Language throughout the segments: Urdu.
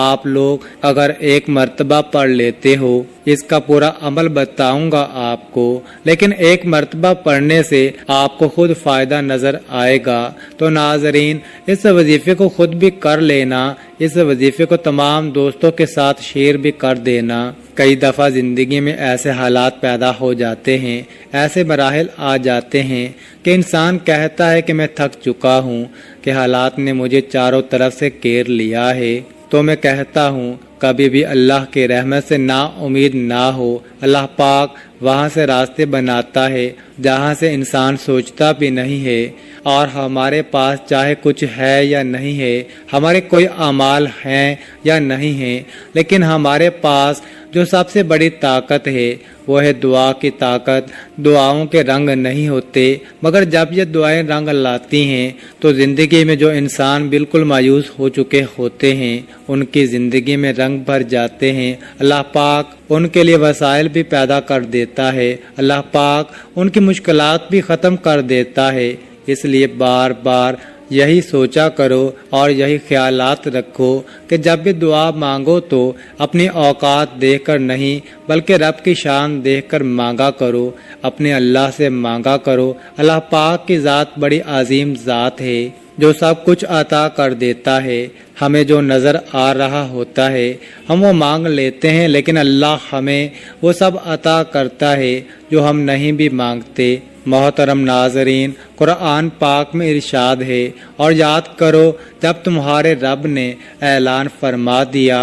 آپ لوگ اگر ایک مرتبہ پڑھ لیتے ہو، اس کا پورا عمل بتاؤں گا آپ کو، لیکن ایک مرتبہ پڑھنے سے آپ کو خود فائدہ نظر آئے گا۔ تو ناظرین، اس وظیفے کو خود بھی کر لینا، اس وظیفے کو تمام دوستوں کے ساتھ شیئر بھی کر دینا۔ کئی دفعہ زندگی میں ایسے حالات پیدا ہو جاتے ہیں، ایسے مراحل آ جاتے ہیں کہ انسان کہتا ہے کہ میں تھک چکا ہوں، کہ حالات نے مجھے چاروں طرف سے گھیر لیا ہے۔ تو میں کہتا ہوں کبھی بھی اللہ کے رحمت سے نا امید نہ ہو۔ اللہ پاک وہاں سے راستے بناتا ہے جہاں سے انسان سوچتا بھی نہیں ہے، اور ہمارے پاس چاہے کچھ ہے یا نہیں ہے، ہمارے کوئی اعمال ہیں یا نہیں ہیں، لیکن ہمارے پاس جو سب سے بڑی طاقت ہے وہ ہے دعا کی طاقت۔ دعاؤں کے رنگ نہیں ہوتے، مگر جب یہ دعائیں رنگ لاتی ہیں تو زندگی میں جو انسان بالکل مایوس ہو چکے ہوتے ہیں ان کی زندگی میں رنگ بھر جاتے ہیں۔ اللہ پاک ان کے لیے وسائل بھی پیدا کر دیتا ہے، اللہ پاک ان کی مشکلات بھی ختم کر دیتا ہے۔ اس لیے بار بار یہی سوچا کرو اور یہی خیالات رکھو کہ جب بھی دعا مانگو تو اپنی اوقات دیکھ کر نہیں بلکہ رب کی شان دیکھ کر مانگا کرو، اپنے اللہ سے مانگا کرو۔ اللہ پاک کی ذات بڑی عظیم ذات ہے جو سب کچھ عطا کر دیتا ہے۔ ہمیں جو نظر آ رہا ہوتا ہے ہم وہ مانگ لیتے ہیں، لیکن اللہ ہمیں وہ سب عطا کرتا ہے جو ہم نہیں بھی مانگتے۔ محترم ناظرین، قرآن پاک میں ارشاد ہے، اور یاد کرو جب تمہارے رب نے اعلان فرما دیا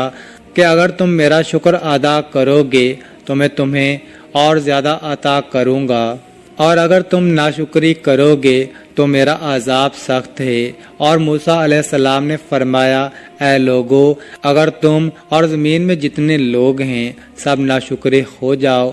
کہ اگر تم میرا شکر ادا کرو گے تو میں تمہیں اور زیادہ عطا کروں گا، اور اگر تم ناشکری کرو گے تو میرا عذاب سخت ہے۔ اور موسیٰ علیہ السلام نے فرمایا، اے لوگو، اگر تم اور زمین میں جتنے لوگ ہیں سب ناشکرے ہو جاؤ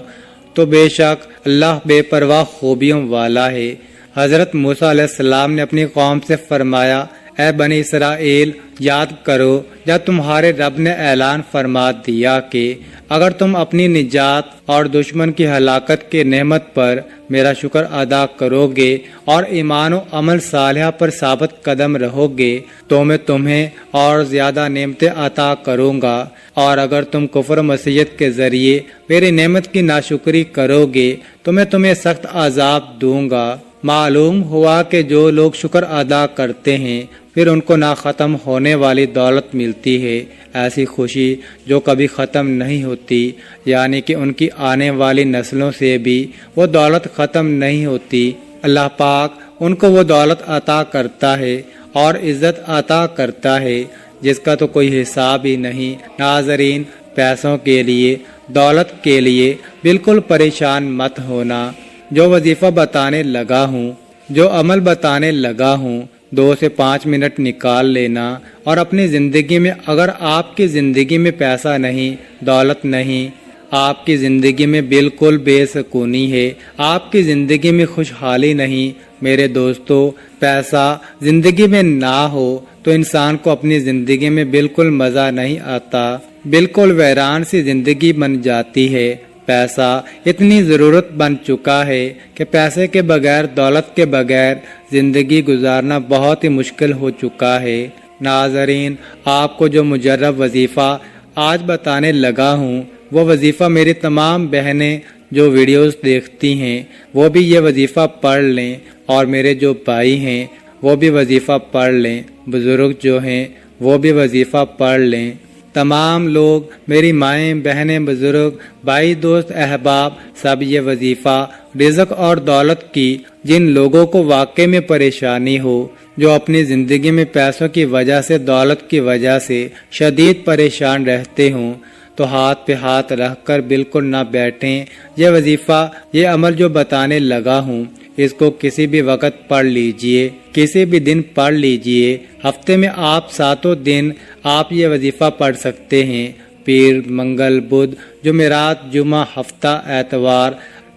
تو بے شک اللہ بے پرواہ خوبیوں والا ہے۔ حضرت موسیٰ علیہ السلام نے اپنی قوم سے فرمایا، اے بنی اسرائیل، یاد کرو جب تمہارے رب نے اعلان فرما دیا کہ اگر تم اپنی نجات اور دشمن کی ہلاکت کے نعمت پر میرا شکر ادا کرو گے اور ایمان و عمل صالحہ پر ثابت قدم رہو گے تو میں تمہیں اور زیادہ نعمتیں عطا کروں گا، اور اگر تم کفر و معصیت کے ذریعے میری نعمت کی ناشکری کرو گے تو میں تمہیں سخت عذاب دوں گا۔ معلوم ہوا کہ جو لوگ شکر ادا کرتے ہیں پھر ان کو نہ ختم ہونے والی دولت ملتی ہے، ایسی خوشی جو کبھی ختم نہیں ہوتی، یعنی کہ ان کی آنے والی نسلوں سے بھی وہ دولت ختم نہیں ہوتی۔ اللہ پاک ان کو وہ دولت عطا کرتا ہے اور عزت عطا کرتا ہے جس کا تو کوئی حساب ہی نہیں۔ ناظرین، پیسوں کے لیے، دولت کے لیے بالکل پریشان مت ہونا۔ جو وظیفہ بتانے لگا ہوں، جو عمل بتانے لگا ہوں، 2 سے 5 منٹ نکال لینا، اور اپنی زندگی میں اگر آپ کی زندگی میں پیسہ نہیں، دولت نہیں، آپ کی زندگی میں بالکل بے سکونی ہے، آپ کی زندگی میں خوشحالی نہیں، میرے دوستو، پیسہ زندگی میں نہ ہو تو انسان کو اپنی زندگی میں بالکل مزہ نہیں آتا، بالکل ویران سی زندگی بن جاتی ہے۔ پیسہ اتنی ضرورت بن چکا ہے کہ پیسے کے بغیر، دولت کے بغیر زندگی گزارنا بہت ہی مشکل ہو چکا ہے۔ ناظرین، آپ کو جو مجرب وظیفہ آج بتانے لگا ہوں وہ وظیفہ میری تمام بہنیں جو ویڈیوز دیکھتی ہیں وہ بھی یہ وظیفہ پڑھ لیں، اور میرے جو بھائی ہیں وہ بھی وظیفہ پڑھ لیں، بزرگ جو ہیں وہ بھی وظیفہ پڑھ لیں۔ تمام لوگ، میری مائیں، بہنیں، بزرگ، بھائی، دوست، احباب، سب یہ وظیفہ رزق اور دولت کی جن لوگوں کو واقعی میں پریشانی ہو، جو اپنی زندگی میں پیسوں کی وجہ سے، دولت کی وجہ سے شدید پریشان رہتے ہوں، تو ہاتھ پہ ہاتھ رکھ کر بالکل نہ بیٹھیں۔ یہ وظیفہ، یہ عمل جو بتانے لگا ہوں اس کو کسی بھی وقت پڑھ لیجئے، کسی بھی دن پڑھ لیجئے۔ ہفتے میں آپ 7 دن آپ یہ وظیفہ پڑھ سکتے ہیں، پیر، منگل، بدھ، جمعرات، جمعہ، ہفتہ، اتوار،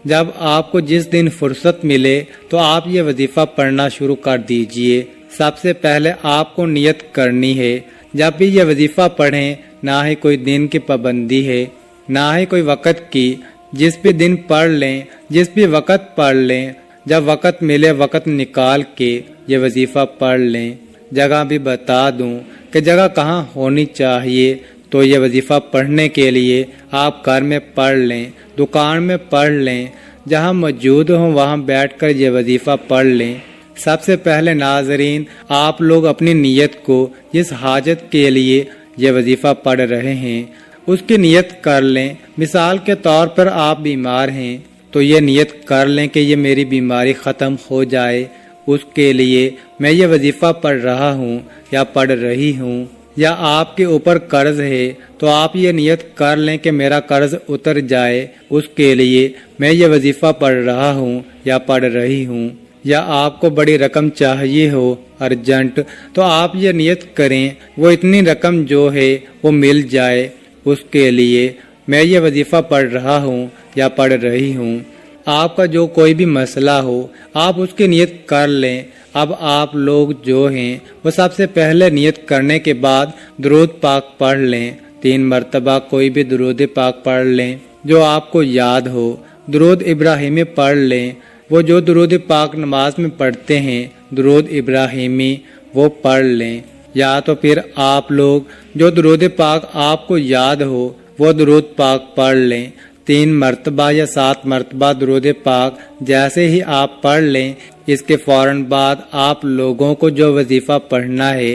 جب آپ کو جس دن فرصت ملے تو آپ یہ وظیفہ پڑھنا شروع کر دیجئے۔ سب سے پہلے آپ کو نیت کرنی ہے، جب بھی یہ وظیفہ پڑھیں نہ ہی کوئی دن کی پابندی ہے، نہ ہی کوئی وقت کی، جس بھی دن پڑھ لیں، جس بھی وقت پڑھ لیں، جب وقت ملے وقت نکال کے یہ وظیفہ پڑھ لیں۔ جگہ بھی بتا دوں، کہ جگہ کہاں ہونی چاہیے تو یہ وظیفہ پڑھنے کے لیے آپ گھر میں پڑھ لیں، دکان میں پڑھ لیں، جہاں موجود ہوں وہاں بیٹھ کر یہ وظیفہ پڑھ لیں۔ سب سے پہلے ناظرین، آپ لوگ اپنی نیت کو جس حاجت کے لیے یہ وظیفہ پڑھ رہے ہیں اس کی نیت کر لیں۔ مثال کے طور پر آپ بیمار ہیں تو یہ نیت کر لیں کہ یہ میری بیماری ختم ہو جائے، اس کے لیے میں یہ وظیفہ پڑھ رہا ہوں یا پڑھ رہی ہوں۔ یا آپ کے اوپر قرض ہے تو آپ یہ نیت کر لیں کہ میرا قرض اتر جائے، اس کے لیے میں یہ وظیفہ پڑھ رہا ہوں یا پڑھ رہی ہوں۔ یا آپ کو بڑی رقم چاہیے ہو ارجنٹ تو آپ یہ نیت کریں وہ اتنی رقم جو ہے وہ مل جائے، اس کے لیے میں یہ وظیفہ پڑھ رہا ہوں یا پڑھ رہی ہوں۔ آپ کا جو کوئی بھی مسئلہ ہو آپ اس کی نیت کر لیں۔ اب آپ لوگ جو ہیں وہ سب سے پہلے نیت کرنے کے بعد درود پاک پڑھ لیں، 3 مرتبہ کوئی بھی درود پاک پڑھ لیں جو آپ کو یاد ہو۔ درود ابراہیمی پڑھ لیں، وہ جو درود پاک نماز میں پڑھتے ہیں درود ابراہیمی وہ پڑھ لیں۔ یا تو پھر آپ لوگ جو درود پاک آپ کو یاد ہو وہ درود پاک پڑھ لیں، 3 مرتبہ یا 7 مرتبہ درود پاک جیسے ہی آپ پڑھ لیں اس کے فوراً بعد آپ لوگوں کو جو وظیفہ پڑھنا ہے،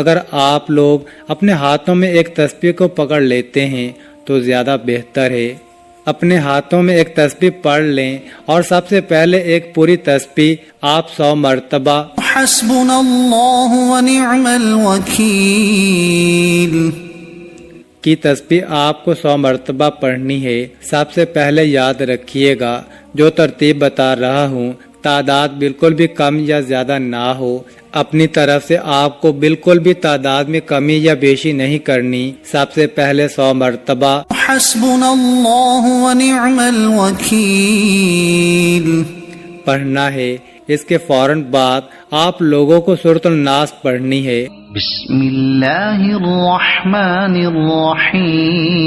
اگر آپ لوگ اپنے ہاتھوں میں ایک تسبیح کو پکڑ لیتے ہیں تو زیادہ بہتر ہے۔ اپنے ہاتھوں میں ایک تسبیح پڑھ لیں اور سب سے پہلے ایک پوری تسبیح آپ 100 مرتبہ حسبنا اللہ ونعم الوکیل کی تسبیح آپ کو 100 مرتبہ پڑھنی ہے۔ سب سے پہلے یاد رکھیے گا جو ترتیب بتا رہا ہوں تعداد بالکل بھی کم یا زیادہ نہ ہو، اپنی طرف سے آپ کو بالکل بھی تعداد میں کمی یا بیشی نہیں کرنی۔ سب سے پہلے 100 مرتبہ حسبنا اللہ ونعم الوکیل پڑھنا ہے۔ اس کے فوراً بعد آپ لوگوں کو سورۃ الناس پڑھنی ہے۔ بسم اللہ الرحمن الرحیم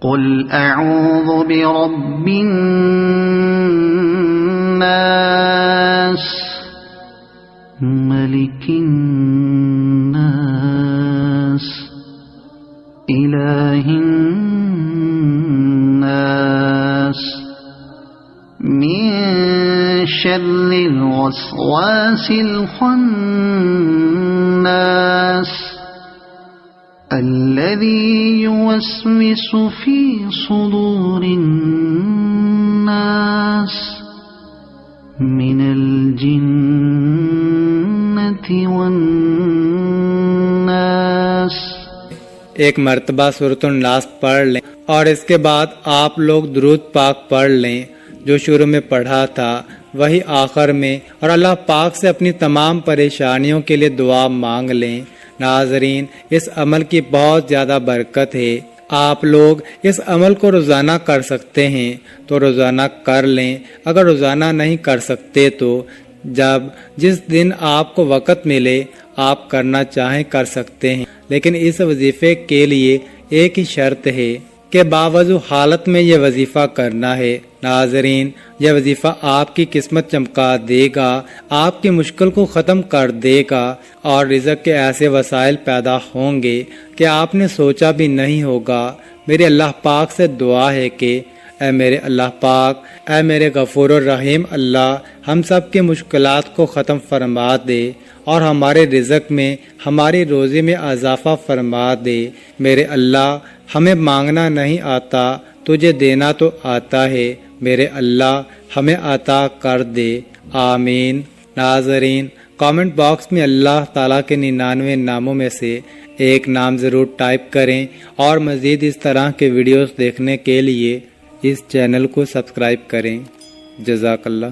قل اعوذ برب الناس ملک الناس الہ الناس من شر الوسواس الخناس الذي يوسوس في صدور الناس من الجنة والناس۔ ایک مرتبہ سورۃ الناس پڑھ لیں اور اس کے بعد آپ لوگ درود پاک پڑھ لیں جو شروع میں پڑھا تھا وہی آخر میں، اور اللہ پاک سے اپنی تمام پریشانیوں کے لیے دعا مانگ لیں۔ ناظرین، اس عمل کی بہت زیادہ برکت ہے۔ آپ لوگ اس عمل کو روزانہ کر سکتے ہیں تو روزانہ کر لیں، اگر روزانہ نہیں کر سکتے تو جس دن آپ کو وقت ملے آپ کرنا چاہیں کر سکتے ہیں، لیکن اس وظیفے کے لیے ایک ہی شرط ہے کہ باوضو حالت میں یہ وظیفہ کرنا ہے۔ ناظرین، یہ وظیفہ آپ کی قسمت چمکا دے گا، آپ کی مشکل کو ختم کر دے گا، اور رزق کے ایسے وسائل پیدا ہوں گے کہ آپ نے سوچا بھی نہیں ہوگا۔ میرے اللہ پاک سے دعا ہے کہ اے میرے اللہ پاک، اے میرے غفور الرحیم اللہ، ہم سب کے مشکلات کو ختم فرما دے اور ہمارے رزق میں، ہماری روزی میں اضافہ فرما دے۔ میرے اللہ، ہمیں مانگنا نہیں آتا، تجھے دینا تو آتا ہے، میرے اللہ ہمیں عطا کر دے، آمین۔ ناظرین، کامنٹ باکس میں اللہ تعالیٰ کے 99 ناموں میں سے ایک نام ضرور ٹائپ کریں، اور مزید اس طرح کے ویڈیوز دیکھنے کے لیے اس چینل کو سبسکرائب کریں۔ جزاک اللہ۔